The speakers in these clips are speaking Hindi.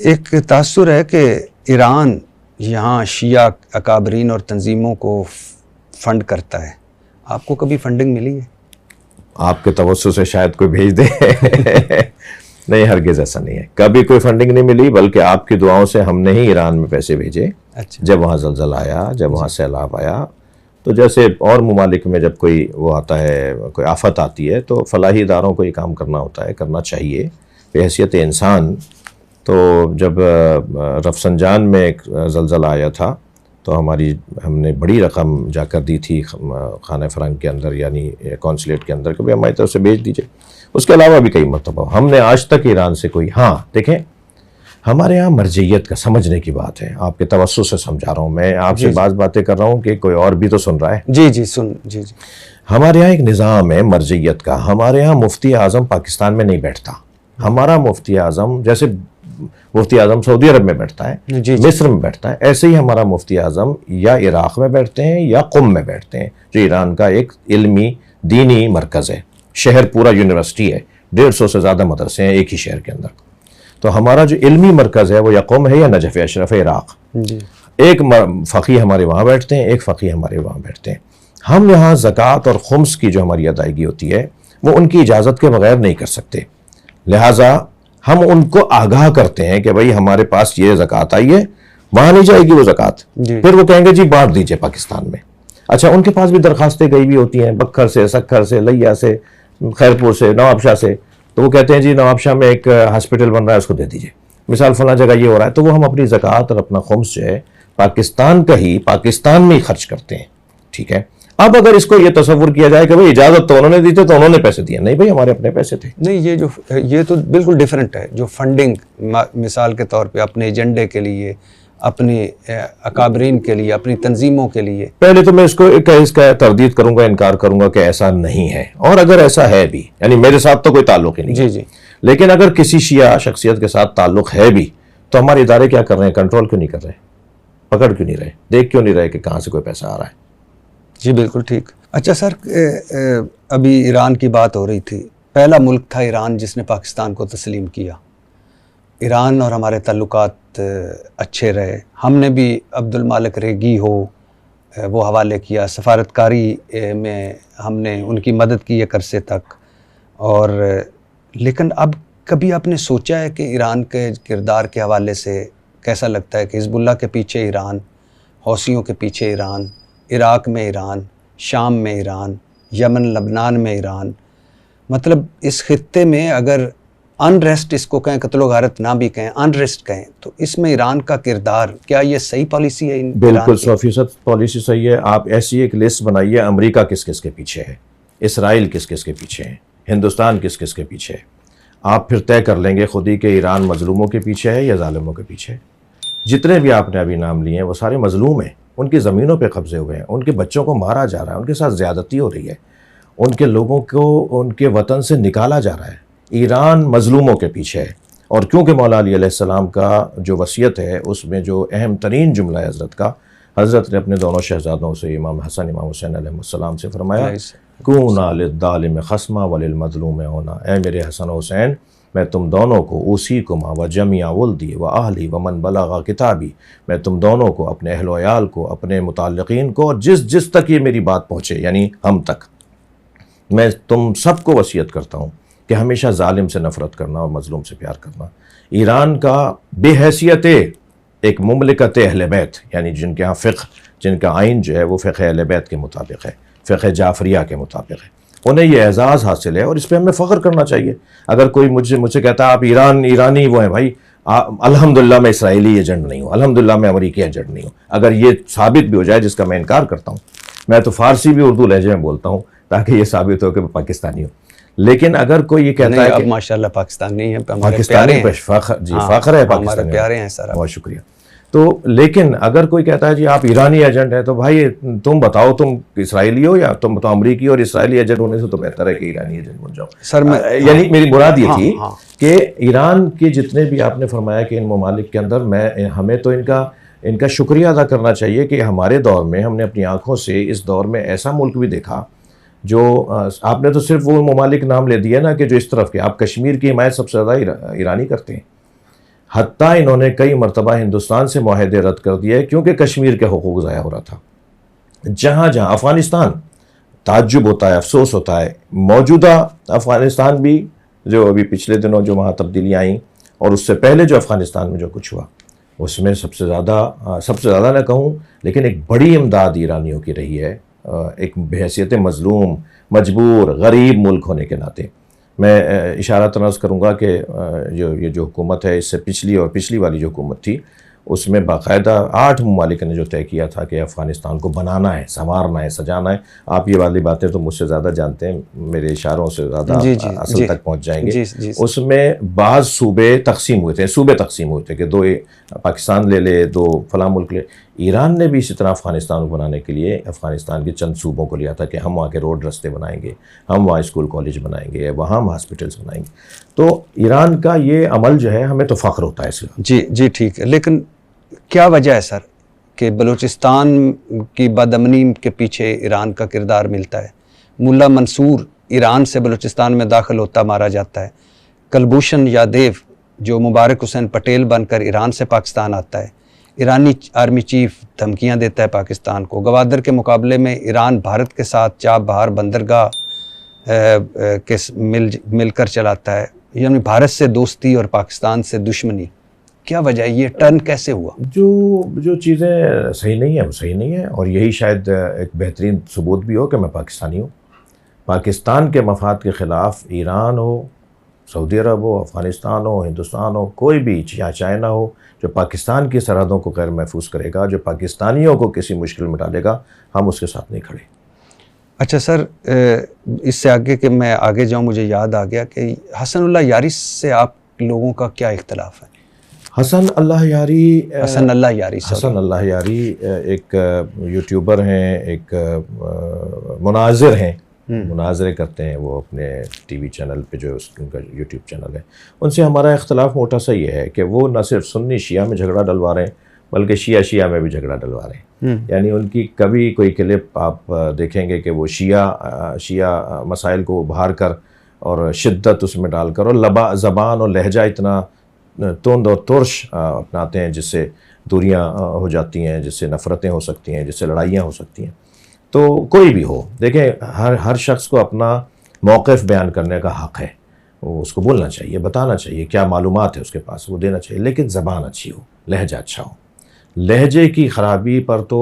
एक तासुर है कि ईरान यहाँ शिया अकाबरीन और तंजीमों को फंड करता है। आपको कभी फंडिंग मिली है? आपके तवज्जो से शायद कोई भेज दे। नहीं, हरगिज़ ऐसा नहीं है, कभी कोई फंडिंग नहीं मिली, बल्कि आपकी दुआओं से हमने ही ईरान में पैसे भेजे। अच्छा। जब वहाँ ज़लज़ला आया, जब वहाँ सैलाब आया, तो जैसे और ममालिक में जब कोई वो आता है, कोई आफत आती है, तो फलाही इदारों को ये काम करना होता है, करना चाहिए बहैसियत इंसान। तो जब रफसंजान में एक ज़लज़ला आया था, तो हमने बड़ी रकम जाकर दी थी खाना फ़रंग के अंदर, यानी कौंसलेट के अंदर, कि भाई हमारी तरफ से भेज दीजिए। उसके अलावा भी कई मरतबा हमने आज तक ईरान से कोई, हाँ देखें, हमारे यहाँ मर्जियत का समझने की बात है, आपके तवज्जो से समझा रहा हूँ, मैं आपसे बातें कर रहा हूँ कि कोई और भी तो सुन रहा है। जी। हमारे यहाँ एक निज़ाम है मर्जियत का। हमारे यहाँ मुफ्ती आज़म पाकिस्तान में नहीं बैठता। हमारा मुफ्ती आज़म, जैसे मुफ्ती आज़म सऊदी अरब में बैठता है, मिस्र में बैठता है, ऐसे ही हमारा मुफ्ती आज़म या इराक़ में बैठते हैं या कुम में बैठते हैं, जो ईरान का एक इल्मी दीनी मरकज़ है। शहर पूरा यूनिवर्सिटी है, 150 से ज़्यादा मदरसे हैं एक ही शहर के अंदर। तो हमारा जो इल्मी मरकज़ है वो या कुम है या नजफ़ अशरफ इराक़। एक फ़क़ीह हमारे वहाँ बैठते हैं, एक फ़क़ीह हमारे वहाँ बैठते हैं। हम यहाँ ज़कात और खुम्स की जो हमारी अदायगी होती है वो उनकी इजाज़त के बगैर नहीं कर सकते, लिहाजा हम उनको आगाह करते हैं कि भाई हमारे पास ये ज़कात आई है, वहाँ नहीं जाएगी वो ज़कात। फिर वो कहेंगे जी बांट दीजिए पाकिस्तान में। अच्छा, उनके पास भी दरखास्तें गई हुई होती हैं, बक्खर से, सक्खर से, लिया से, खैरपुर से, नवाबशाह से। तो वो कहते हैं जी नवाबशाह में एक हॉस्पिटल बन रहा है, उसको दे दीजिए, मिसाल फला जगह ये हो रहा है। तो वो हम अपनी ज़कात और अपना खुम्स जो है पाकिस्तान में ही खर्च करते हैं। ठीक है, अब अगर इसको ये तसव्वुर किया जाए कि भाई इजाज़त तो उन्होंने दी थी तो उन्होंने पैसे दिए, नहीं भाई हमारे अपने पैसे थे। नहीं, ये तो बिल्कुल डिफरेंट है। जो फंडिंग मिसाल के तौर पे अपने एजेंडे के लिए, अपनी अकाबरीन के लिए, अपनी तंजीमों के लिए, पहले तो मैं इसका तरदीद करूंगा, इनकार करूंगा कि ऐसा नहीं है। और अगर ऐसा है भी, यानी मेरे साथ तो कोई ताल्लुक ही नहीं। जी। लेकिन अगर किसी शिया शख्सियत के साथ ताल्लुक है भी, तो हमारे इदारे क्या कर रहे हैं? कंट्रोल क्यों नहीं कर रहे? पकड़ क्यों नहीं रहे? देख क्यों नहीं रहे कि कहाँ से कोई पैसा आ रहा है? जी बिल्कुल ठीक। अच्छा सर, अभी ईरान की बात हो रही थी। पहला मुल्क था ईरान जिसने पाकिस्तान को तस्लीम किया। ईरान और हमारे ताल्लुकात अच्छे रहे। हमने भी अब्दुल मालिक रेगी हो वो हवाले किया, सफारतकारी में हमने उनकी मदद की एक अरसे तक। और लेकिन अब कभी आपने सोचा है कि ईरान के किरदार के हवाले से कैसा लगता है कि हिज़्बुल्लाह के पीछे ईरान, हौसियों के पीछे ईरान, इराक़ में ईरान, शाम में ईरान, यमन लबनान में ईरान, मतलब इस खित्ते में अगर अनरेस्ट इसको कहें, कत्लो गारत ना भी कहें, अनरेस्ट कहें, तो इसमें ईरान का किरदार, क्या ये सही पॉलिसी है? बिल्कुल 100% पॉलिसी सही है। आप ऐसी एक लिस्ट बनाइए, अमेरिका किस किस के पीछे है, इसराइल किस किस के पीछे है, हिंदुस्तान किस किस के पीछे है। आप फिर तय कर लेंगे खुद ही कि ईरान मजलूमों के पीछे है या जालिमों के पीछे है। जितने भी आपने अभी नाम लिए हैं वो सारे मजलूम हैं, उनकी ज़मीनों पे कब्जे हुए हैं, उनके बच्चों को मारा जा रहा है, उनके साथ ज़्यादती हो रही है, उनके लोगों को उनके वतन से निकाला जा रहा है। ईरान मजलूमों के पीछे है। और क्योंकि मौला अली अलैहिस्सलाम का जो वसीयत है उसमें जो अहम तरीन जुमला है हज़रत का, हज़रत ने अपने दोनों शहज़ादों से, इमाम हसन इमाम हुसैन अलैहिस्सलाम से फरमाया, कूना लिज़्ज़ालिम ख़स्मा वलिल मज़लूम औना, ऐ मेरे हसन हुसैन, मैं तुम दोनों को उसीकुमा व जमिया वुल्दी व आहली व मन बलगा किताबी, मैं तुम दोनों को, अपने अहल वयाल को, अपने मुताल्लिक़ीन को, और जिस तक ये मेरी बात पहुँचे यानी हम तक, मैं तुम सबको वसीयत करता हूँ कि हमेशा जालिम से नफ़रत करना और मज़लूम से प्यार करना। ईरान का बेहैसियत एक मुमलिकत अहले बैत, यानी जिनके यहाँ फ़िक़्ह, जिनका आइन जो है वो फ़िक़्ह अहले बैत के मुताबिक है, फ़िक़्ह जाफ़रिया के मुताबिक है, उन्हें ये एज़ाज़ हासिल है और इस पर हमें फ़ख्र करना चाहिए। अगर कोई मुझसे कहता है आप ईरानी वो हैं, भाई अल्हम्दुलिल्लाह मैं इसराइली एजेंट नहीं हूँ, अल्हम्दुलिल्लाह मैं अमरीकी एजेंट नहीं हूँ। अगर ये साबित भी हो जाए, जिसका मैं इनकार करता हूँ, मैं तो फ़ारसी भी उर्दू लहजे में बोलता हूँ ताकि ये साबित हो कि मैं पाकिस्तानी हूँ। लेकिन अगर कोई ये कहता है अब माशाल्लाह पाकिस्तानी है, पाकिस्तानी पे फ़ख्र है, पाकिस्तानी प्यारे हैं सर, बहुत शुक्रिया। तो लेकिन अगर कोई कहता है जी आप ईरानी एजेंट है, तो भाई तुम बताओ तुम इसराइली हो या तुम बताओ अमरीकी हो, और इसराइली एजेंट होने से तो बेहतर है कि ईरानी एजेंट बन जाओ सर। यानी मेरी मुराद ये थी कि ईरान के जितने भी आपने फरमाया कि इन ममालिक के अंदर हमें तो इनका शुक्रिया अदा करना चाहिए कि हमारे दौर में हमने अपनी आँखों से इस दौर में ऐसा मुल्क भी देखा जो आपने तो सिर्फ वो ममालिक नाम ले दिया ना कि जो इस तरफ के, आप कश्मीर की हिमायत सबसे ज़्यादा ईरानी करते हैं। हत्ता इन्होंने कई मरतबा हिंदुस्तान से मुआहदे रद्द कर दिए क्योंकि कश्मीर के हुकूक ज़ाया हो रहा था। जहाँ जहाँ अफ़गानिस्तान, ताज्जुब होता है, अफसोस होता है, मौजूदा अफ़गानिस्तान भी जो अभी पिछले दिनों जो वहाँ तब्दीलियाँ आई और उससे पहले जो अफ़गानिस्तान में जो कुछ हुआ उसमें सबसे ज़्यादा ना कहूँ लेकिन एक बड़ी इमदाद ईरानियों की रही है, एक बहैसियत मज़लूम, मजबूर, गरीब मुल्क होने के नाते। मैं इशारा तनज़ करूँगा कि ये जो हुकूमत है इससे पिछली और पिछली वाली जो हुकूमत थी उसमें बाकायदा 8 ममालिक ने जो तय किया था कि अफ़गानिस्तान को बनाना है, संवारना है, सजाना है। आप ये वाली बातें तो मुझसे ज़्यादा जानते हैं, मेरे इशारों से ज़्यादा असल तक पहुँच जाएंगे। उसमें बाज़ सूबे तकसीम हुए थे कि 2 पाकिस्तान ले ले, 2 फलां मुल्क ले। ईरान ने भी इसी तरह अफ़गानिस्तान को बनाने के लिए अफ़गानिस्तान के चंद सूबों को लिया था कि हम वहाँ के रोड रास्ते बनाएंगे, हम वहाँ स्कूल कॉलेज बनाएंगे, वहाँ हम हॉस्पिटल्स बनाएंगे। तो ईरान का ये अमल जो है हमें तो फ़ख्र होता है इसलिए। जी ठीक है, लेकिन क्या वजह है सर कि बलूचिस्तान की बदअमनी के पीछे ईरान का किरदार मिलता है? मुल्ला मंसूर ईरान से बलूचिस्तान में दाखिल होता मारा जाता है। कुलभूषण यादव जो मुबारक हुसैन पटेल बनकर ईरान से पाकिस्तान आता है। ईरानी आर्मी चीफ धमकियां देता है पाकिस्तान को। गवादर के मुकाबले में ईरान भारत के साथ चाब बहार बंदरगाह के मिलकर चलाता है, यानी भारत से दोस्ती और पाकिस्तान से दुश्मनी। क्या वजह है, ये टर्न कैसे हुआ? जो चीज़ें सही नहीं है वो सही नहीं है, और यही शायद एक बेहतरीन सबूत भी हो कि मैं पाकिस्तानी हूँ। पाकिस्तान के मफाद के ख़िलाफ़ ईरान हो, सऊदी अरब हो, अफ़गानिस्तान हो, हिंदुस्तान हो, कोई भी या चाइना हो, जो पाकिस्तान की सरहदों को गैर महफूज करेगा, जो पाकिस्तानियों को किसी मुश्किल में डालेगा, हम उसके साथ नहीं खड़े। अच्छा सर, इससे आगे कि मैं आगे जाऊँ, मुझे याद आ गया कि हसनुल्लाह यारी से आप लोगों का क्या इख्तलाफ है? हसन अल्लाह यारी एक यूट्यूबर हैं, एक मुनाजिर हैं, मुनाजरे करते हैं वो अपने टीवी चैनल पे, जो उनका यूट्यूब चैनल है। उनसे हमारा इख्तलाफ मोटा सा ये है कि वो न सिर्फ सुन्नी शिया में झगड़ा डलवा रहे हैं बल्कि शिया में भी झगड़ा डलवा रहे हैं। यानी उनकी कभी कोई क्लिप आप देखेंगे कि वो शिया मसाइल को उभार कर और शिद्दत उसमें डालकर और ज़बान और लहजा इतना तोंद और तुर्श अपनाते हैं जिससे दूरियां हो जाती हैं, जिससे नफ़रतें हो सकती हैं, जिससे लड़ाइयाँ हो सकती हैं। तो कोई भी हो, देखें, हर शख्स को अपना मौक़िफ़ बयान करने का हक़ है, वो उसको बोलना चाहिए, बताना चाहिए, क्या मालूमात है उसके पास वो देना चाहिए, लेकिन ज़बान अच्छी हो, लहजा अच्छा हो। लहजे की ख़राबी पर तो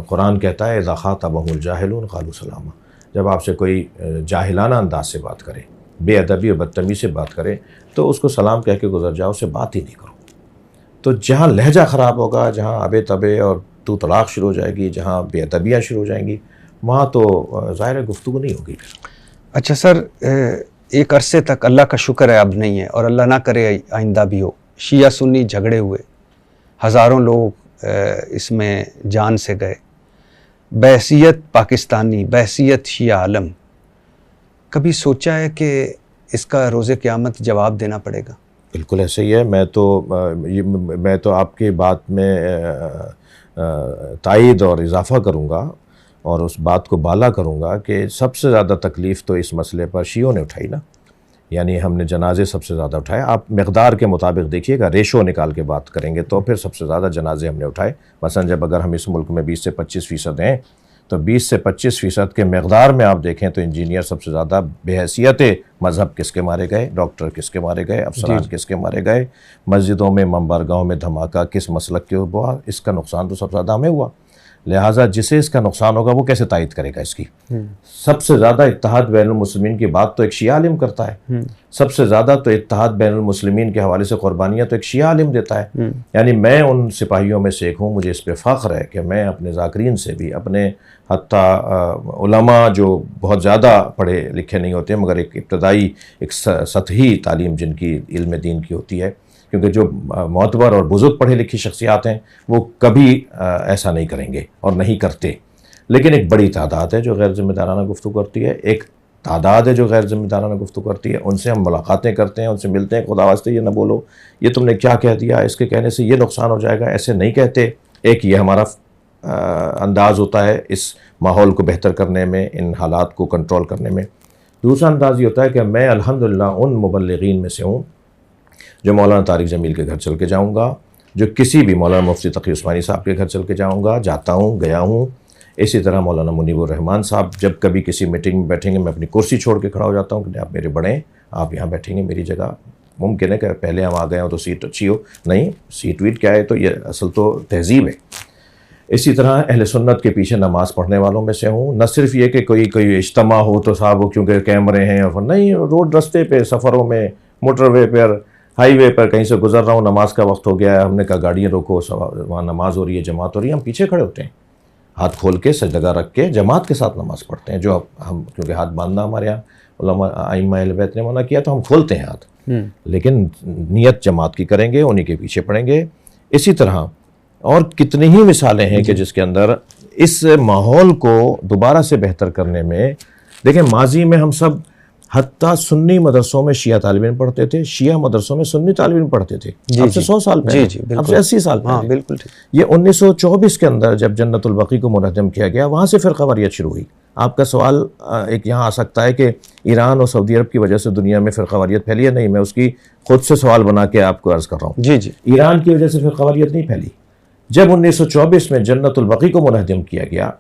कुरान कहता है इज़ा ख़ातबहुमुल जाहिलून क़ालू सलामा। जब आपसे कोई जाहिलाना अंदाज से बात करे, बेअदबी और बदतमीज़ी से बात करे, तो उसको सलाम कह के गुजर जाओ, उससे बात ही नहीं करो। तो जहाँ लहजा ख़राब होगा, जहाँ अबे तबे और तू तलाक शुरू हो जाएगी, जहाँ बेअदबियाँ शुरू हो जाएंगी, वहाँ तो ज़ाहिर गुफ्तगू नहीं होगी। अच्छा सर, एक अरसे तक अल्लाह का शुक्र है अब नहीं है, और अल्लाह ना करे आइंदा भी हो, शिया सुन्नी झगड़े हुए, हज़ारों लोग इसमें जान से गए। बहसियत पाकिस्तानी, बहसियत शिया आलम, कभी सोचा है कि इसका रोज़े क़यामत जवाब देना पड़ेगा? बिल्कुल ऐसे ही है। मैं तो आपकी बात में तायद और इजाफ़ा करूँगा और उस बात को बाला करूँगा कि सबसे ज़्यादा तकलीफ़ तो इस मसले पर शियों ने उठाई ना, यानी हमने जनाजे सबसे ज़्यादा उठाए। आप मकदार के मुताबिक देखिएगा, रेशो निकाल के बात करेंगे तो फिर सबसे ज़्यादा जनाजे हमने उठाए। मसलन जब अगर हम इस मुल्क में 20 से 25% हैं तो 20 से 25% के मकदार में आप देखें तो इंजीनियर सबसे ज़्यादा बेहैसियत मज़हब किसके मारे गए, डॉक्टर किसके मारे गए, अफसरान किसके मारे गए, मस्जिदों में मंबरगाहों में धमाका किस मसलक के हुआ, इसका नुकसान तो सबसे ज़्यादा हमें हुआ। लिहाजा जिसे इसका नुकसान होगा वो कैसे तायद करेगा इसकी? सबसे ज़्यादा इत्तेहाद बैनुल मुस्लिमीन की बात तो एक शिया आलिम करता है, सबसे ज़्यादा तो इत्तेहाद बैनुल मुस्लिमीन के हवाले से कुर्बानियाँ तो एक शिया आलिम देता है। यानी मैं उन सिपाहियों में से एक हूँ, मुझे इस पर फ़ख्र है कि मैं अपने ज़ाकरीन से भी, अपने हत्ता उलमा जो बहुत ज़्यादा पढ़े लिखे नहीं होते मगर एक इब्तदाई एक सतही तालीम जिनकी इल्म दीन की होती है, क्योंकि जो मोतबर और बुज़ुर्ग पढ़े लिखी शख्सियात हैं वो कभी ऐसा नहीं करेंगे और नहीं करते। लेकिन एक बड़ी तादाद है जो गैर ज़िम्मेदाराना गुफ्तगू करती है, एक तादाद है जो गैर ज़िम्मेदाराना गुफ्तगू करती है। उनसे हम मुलाकातें करते हैं, उनसे मिलते हैं, खुदा वास्ते ये ना बोलो, ये तुमने क्या कह दिया, इसके कहने से ये नुकसान हो जाएगा, ऐसे नहीं कहते। एक ये हमारा अंदाज़ होता है इस माहौल को बेहतर करने में, इन हालात को कंट्रोल करने में। दूसरा अंदाज़ ये होता है कि मैं अल्हम्दुलिल्लाह उन मुबल्लिगीन में से हूँ जो मौलाना तारिक जमील के घर चल के जाऊँगा, जो किसी भी मौलाना मुफ्ती तकी उस्मानी साहब के घर चल के जाऊँगा, जाता हूँ, गया हूँ। इसी तरह मौलाना मुनीबुर रहमान साहब जब कभी किसी मीटिंग में बैठेंगे, मैं अपनी कुर्सी छोड़ के खड़ा हो जाता हूँ कि आप मेरे बड़े हैं, आप यहाँ बैठेंगे मेरी जगह। मुमकिन है कि पहले हम आ गए हो तो सीट अच्छी हो, नहीं, सीट वीट क्या है, तो ये असल तो तहजीब है। इसी तरह अहले सुन्नत के पीछे नमाज़ पढ़ने वालों में से हूँ। न सिर्फ ये कि कोई इज्तिमा हो तो साहब क्योंकि कैमरे हैं, और नहीं, रोड रास्ते पे, सफ़रों में, मोटरवे पर, हाईवे पर कहीं से गुजर रहा हूँ, नमाज का वक्त हो गया है, हमने कहा गाड़ियाँ रोको, वहाँ नमाज हो रही है, जमात हो रही है, हम पीछे खड़े होते हैं, हाथ खोल के सजदगा रख के जमात के साथ नमाज़ पढ़ते हैं। जो हम क्योंकि हाथ बांधना हमारे यहाँ उलमा आइम्मा अहले बैत ने मना किया, तो हम खोलते हैं हाथ, लेकिन नियत जमात की करेंगे, उन्हीं के पीछे पढ़ेंगे। इसी तरह और कितनी ही मिसालें हैं कि जिसके अंदर इस माहौल को दोबारा से बेहतर करने में, देखें माजी में हम सब हत्ता सुन्नी मदरसों में शिया तालिब इल्म पढ़ते थे, शिया मदरसों में सुन्नी तालिब इल्म पढ़ते थे, अब से 100 साल पहले, अब से 80 साल पहले। हाँ, बिल्कुल ठीक। ये 1924 के अंदर जब जन्नतुल बकी को मुनज़्ज़म किया गया, वहाँ से फ़िरक़ावारियत शुरू हुई। आपका सवाल एक यहाँ आ सकता है कि ईरान और सऊदी अरब की वजह से दुनिया में फ़िरक़ावारियत फैली है। नहीं, मैं उसकी खुद से सवाल बना के आपको अर्ज़ कर रहा हूँ। जी जी। ईरान की वजह से फ़िरक़ावारियत नहीं फैली। जब 1924 में जन्नतुल बकी को मुनहदम किया गया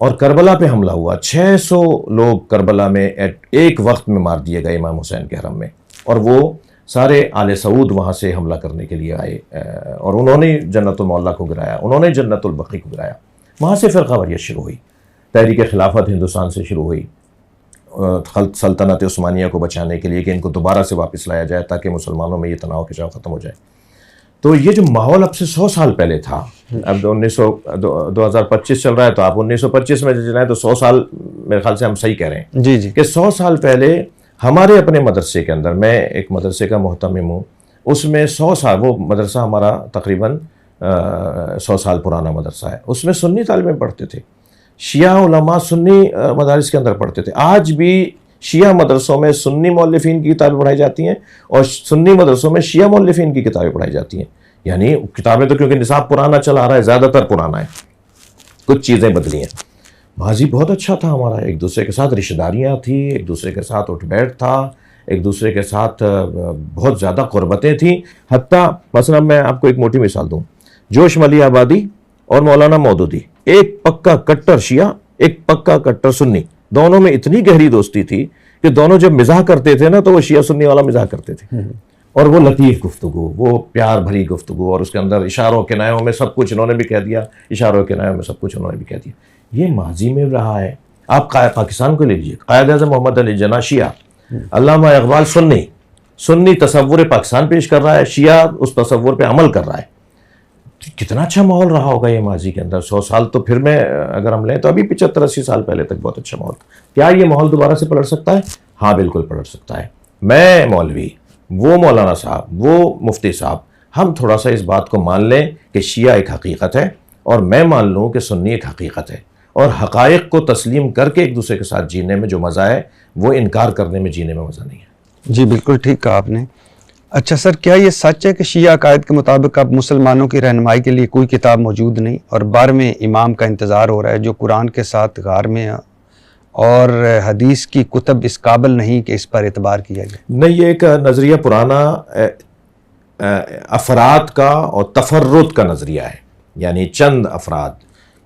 और करबला पे हमला हुआ, 600 लोग करबला में एक वक्त में मार दिए गए इमाम हुसैन के हरम में, और वो सारे आले सऊद वहाँ से हमला करने के लिए आए, और उन्होंने जन्नतुल मौला को गिराया, उन्होंने जन्नतुल बकी को गिराया। वहाँ से फ़िरक़ावारियत शुरू हुई, तहरीक खिलाफत हिंदुस्तान से शुरू हुई, सल्तनत उस्मानिया को बचाने के लिए कि इनको दोबारा से वापस लाया जाए ताकि मुसलमानों में ये तनाव खिंचाव ख़त्म हो जाए। तो ये जो माहौल अब से 100 साल पहले था, अब 2025 चल रहा है, तो आप 1925 में जाए तो 100 साल मेरे ख्याल से हम सही कह रहे हैं जी जी, कि 100 साल पहले हमारे अपने मदरसे के अंदर, मैं एक मदरसे का मोहतमिम हूँ, उसमें 100 साल, वो मदरसा हमारा तकरीबन 100 साल पुराना मदरसा है, उसमें सुन्नी तालिबें पढ़ते थे, शिया उलमा सुन्नी मदारिस के अंदर पढ़ते थे। आज भी शिया मदरसों में सुन्नी मौलफीन की किताबें पढ़ाई जाती हैं और सुन्नी मदरसों में शिया मौलफीन की किताबें पढ़ाई जाती हैं। यानी किताबें तो क्योंकि निसाब पुराना चला आ रहा है, ज़्यादातर पुराना है, कुछ चीज़ें बदली हैं। माजी बहुत अच्छा था हमारा, एक दूसरे के साथ रिश्तेदारियाँ थी, एक दूसरे के साथ उठ बैठ था, एक दूसरे के साथ बहुत ज़्यादा क़ुरबतें थीं। हत्ता मसलन मैं आपको एक मोटी मिसाल दूँ, जोश मली आबादी और मौलाना मौदूदी, एक पक्का कट्टर शिया, एक पक्का कट्टर सुन्नी, दोनों में इतनी गहरी दोस्ती थी कि दोनों जब मिजाह करते थे ना, तो वो शिया सुन्नी वाला मिजाह करते थे, और वो लतीफ़ गुफ्तगू, वो प्यार भरी गुफ्तगू, और उसके अंदर इशारों के नायों में सब कुछ इन्होंने भी कह दिया, इशारों के नायों में सब कुछ इन्होंने भी कह दिया। ये माजी में रहा है। आप पाकिस्तान को ले लीजिए, कायद-ए-आज़म मोहम्मद अली जिन्ना शिया, अल्लामा इक़बाल सुन्नी, सुन्नी तसव्वुर पाकिस्तान पेश कर रहा है, शिया उस तसव्वुर पर अमल कर रहा है। कितना अच्छा माहौल रहा होगा ये माजी के अंदर। 100 साल तो फिर में अगर हम लें तो अभी 75-80 साल पहले तक बहुत अच्छा माहौल। क्या ये माहौल दोबारा से पलट सकता है? हाँ, बिल्कुल पलट सकता है। मैं मौलवी, वो मौलाना साहब, वो मुफ्ती साहब, हम थोड़ा सा इस बात को मान लें कि शिया एक हकीकत है, और मैं मान लूँ कि सुन्नी एक हकीकत है, और हक़ाइक़ को तस्लीम करके एक दूसरे के साथ जीने में जो मज़ा है, वो इनकार करने में जीने में मज़ा नहीं है। जी बिल्कुल ठीक कहा आपने। अच्छा सर, क्या ये सच है कि शिया अकायद के मुताबिक अब मुसलमानों की रहनुमाई के लिए कोई किताब मौजूद नहीं और 12वें इमाम का इंतज़ार हो रहा है जो कुरान के साथ गार में है, और हदीस की कुतब इस काबिल नहीं कि इस पर एतबार किया जाए? नहीं, ये एक नज़रिया पुराना अफराद का और तफर्रुद का नज़रिया है। यानी चंद अफराद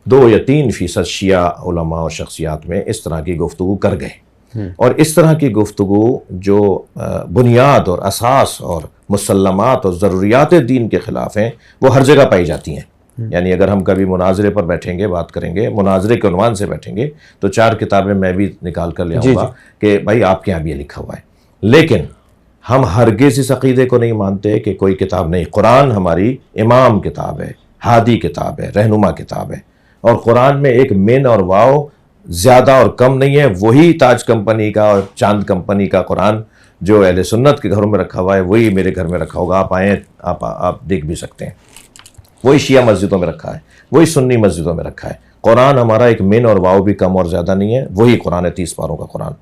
2 या 3% शिया उलमा और शख्सियात में इस तरह की गुफ्तगू कर गए, और इस तरह की गुफ्तगू जो बुनियाद और असास और मुसल्लमात और ज़रूरियात दीन के ख़िलाफ़ हैं, वो हर जगह पाई जाती हैं। यानी अगर हम कभी मुनाजरे पर बैठेंगे, बात करेंगे, मुनाजरे के उन्वान से बैठेंगे, तो 4 किताबें मैं भी निकाल कर ले आऊँगा कि भाई आपके यहाँ भी ये लिखा हुआ है। लेकिन हम हरगिज़ इस अक़ीदे को नहीं मानते कि कोई किताब नहीं। कुरान हमारी इमाम किताब है, हादी किताब है, रहनुमा किताब है, और कुरान में एक मिन और वाव ज़्यादा और कम नहीं है। वही ताज कंपनी का और चांद कंपनी का कुरान जो अहले सुन्नत के घरों में रखा हुआ है, वही मेरे घर में रखा होगा। आप आएँ, आप देख भी सकते हैं। वही शिया मस्जिदों में रखा है, वही सुन्नी मस्जिदों में रखा है। कुरान हमारा एक मिन और वाव भी कम और ज़्यादा नहीं है, वही कुरान है 30 पारों का कुरान।